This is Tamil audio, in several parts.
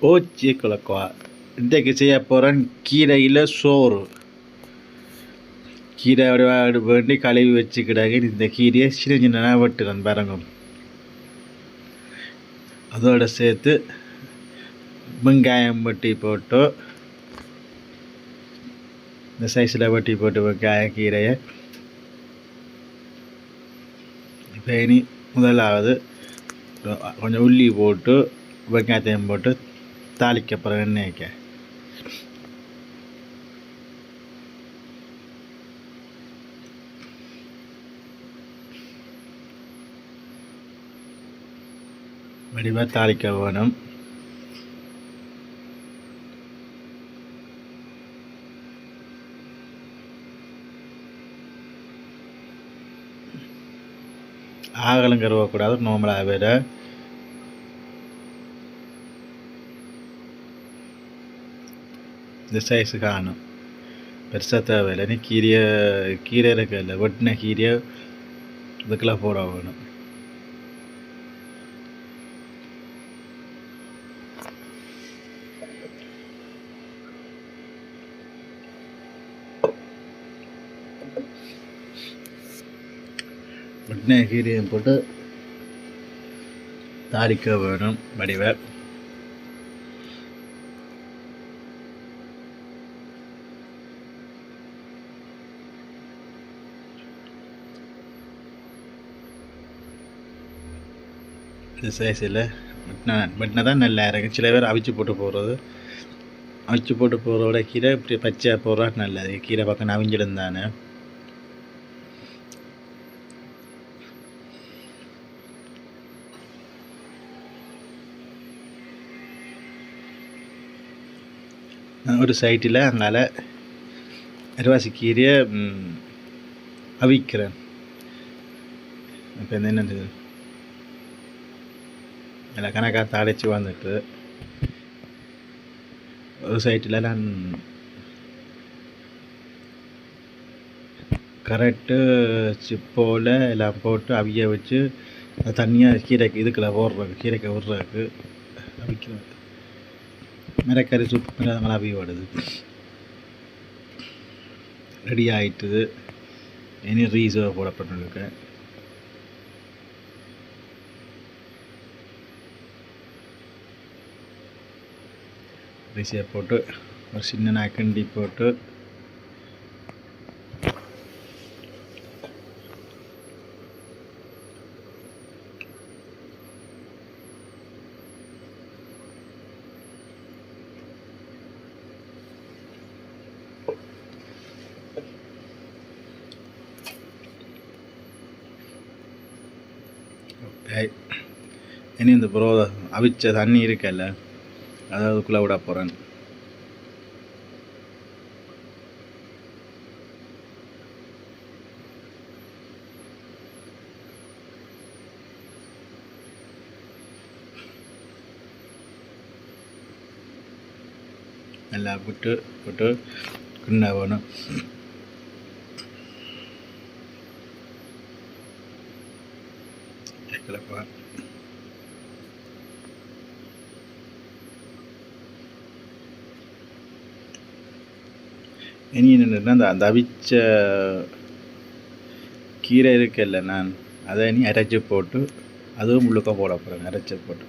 ஓச்சி குழக்குவா. இன்றைக்கு செய்ய போகிறேன் கீரையில் சோறு. கீரை வேண்டி கழுவி வச்சுக்கிடாங்க. இந்த கீரையை சின்ன சின்னதாக வெட்டுறேன் பாருங்க. அதோடு சேர்த்து வெங்காயம் வெட்டி போட்டு இந்த சைஸில் வெட்டி போட்டு வெங்காய கீரையை இப்போ இனி முதலாவது கொஞ்சம் உள்ளி போட்டு வெங்காயத்தையும் போட்டு தாளிக்க அப்புறம் எண்ணெய் வைக்க வடிவாக தாளிக்க வேணும். ஆகலும் கருவக்கூடாது, நார்மலாக விட இந்த சைஸு காணும். பெருசாக தேவையில்லை. நீ கீரை இருக்கல வெட்டின கீரையை இதுக்கெல்லாம் போட வேணும். வெட்டின கீரையை போட்டு தாளிக்க வேணும் வடிவை. இந்த சைஸில் வெட்டினா தான் நல்லா இறங்கும். சில பேர் அவிச்சு போட்டு போடுறது, அவிச்சு போட்டு போடுறதோட கீரை இப்படி பச்சையாக போடுறா நல்லது. கீரை பக்கம் அவிஞ்சிருந்தானே ஒரு சைட்டில் அங்கால அரிவாசி கீரையை அவிக்கிறேன். இப்போ என்னது எல்லாம் கணக்காக தாளித்து வந்துட்டு ஒரு சைட்டில் நான் கரெக்டு சிப்போல் எல்லாம் போட்டு அவிய வச்சு தண்ணியாக கீரைக்கு இதுக்குள்ள போடுறதுக்கு கீரைக்கு விடுறதுக்கு அவிக்கிறது. மிரக்கறி சூப்பு அதெல்லாம் அவியோடுது ரெடி ஆகிட்டுது. இனி ரீசர்வ் போடப்பட்டிருக்கு. ரைஸை போட்டு ஒரு சின்ன கிண்டி போட்டு இனி இந்த அவிச்ச தண்ணி இருக்கல அதை அதுக்குள்ளே விட போகிறேன். நல்லா போட்டு கிண்ண வேணும். இனி என்னென்னா அந்த அவிச்ச கீரை இருக்கல நான் அதை இனி அரைச்சி போட்டு அதுவும் முழுக்க போட போகிறேன். அரைச்சி போட்டு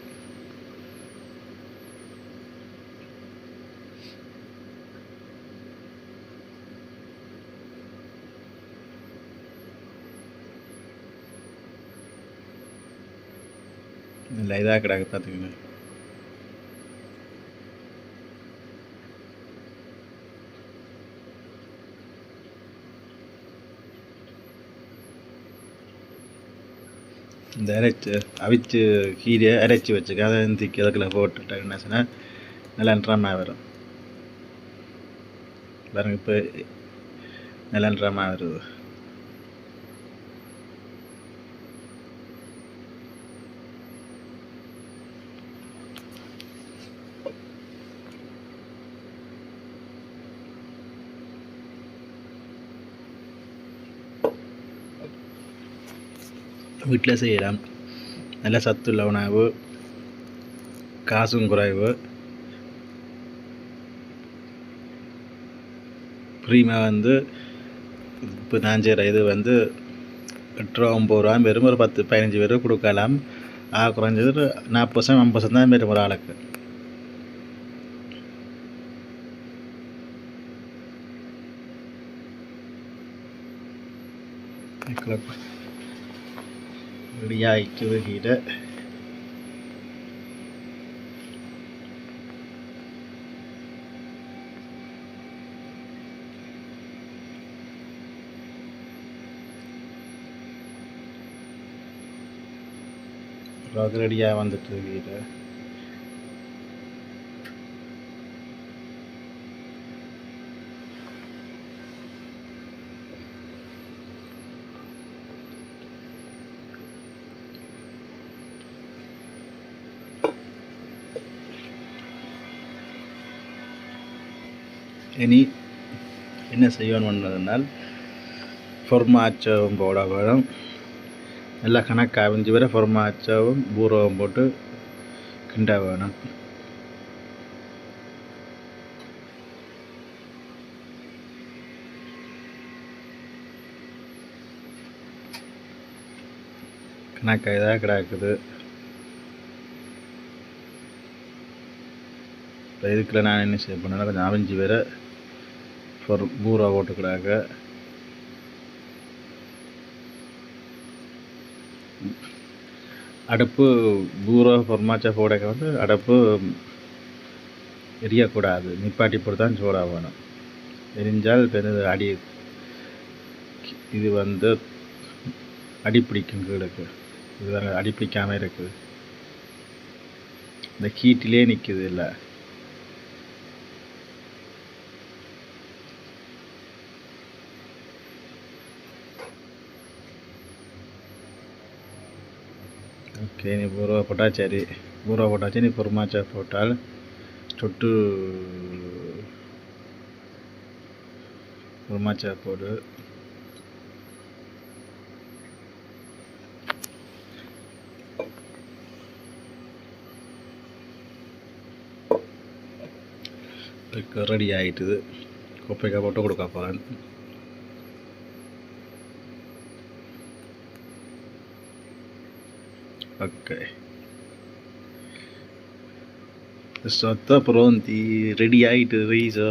இல்லை இதாக கிடாக்கு பார்த்துக்கங்க. இந்த அவிச்சு கீரையை அரைச்சி வச்சுக்க அதை திக்கி அதுக்குள்ளே போட்டுட்டாங்கன்னா சொன்னால் நல்லா ட்ரமாக வரும் பாருங்க. இப்போ நல்லா ட்ரமாக வருது. வீட்டில் செய்யலாம். நல்ல சத்துள்ள உணவு, காசும் குறைவு, ப்ரீமியம் வந்து இப்போ நான் செய்கிற இது வந்து 8 ரூபா 9 ரூபா வெறும் ஒரு 10-15 பேர் கொடுக்கலாம். குறைஞ்சது 40% 50% தான் வரும் ஒரு ஆளுக்கு. ரெடியாகிக்குது கீரை. ரெடியாக வந்துட்டு கீரை. இனி என்ன செய்யணும்னால் பொர்மாச்சாவும் போட வேணும். நல்லா கணக்காக அவிஞ்சு வர பொர்மாச்சாவும் பூரவும் போட்டு கிண்ட வேணும். கணக்காக இதாக கிடக்குது. இதுக்குள்ள நான் என்ன செய்ய பண்ணேன்னா கொஞ்சம் அவிஞ்சு வர பூரா போட்டுக்கிறாங்க. அடுப்பு பூரா பொர்மாச்சா போடக்க வந்து அடுப்பு எரியக்கூடாது, நிப்பாட்டி போட்டு தான் சோடா வேணும். எரிஞ்சால் பெருது அடி இது வந்து அடிப்பிடிக்கும் கீழுக்கு. இது அடிப்பிடிக்காமல் இருக்குது. இந்த ஹீட்டிலே நிற்குது இல்லை. ஓகே, நீ பூரா போட்டால் சரி. பூரா போட்டாச்சு. நீ பொர்மாச்சா போட்டால் சொட்டு பொர்மாச்சா போடு. ரெடி ஆகிட்டுது. கொப்பைக்காய் போட்டு கொடுக்க போகிறேன். ஓகே, sotto pronti, ரெடி ஆகிட்டு ரீஸா.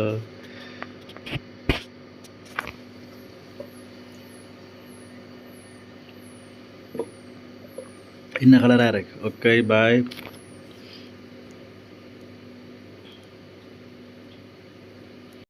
என்ன கலராக இருக்கு. ஓகே, பாய்.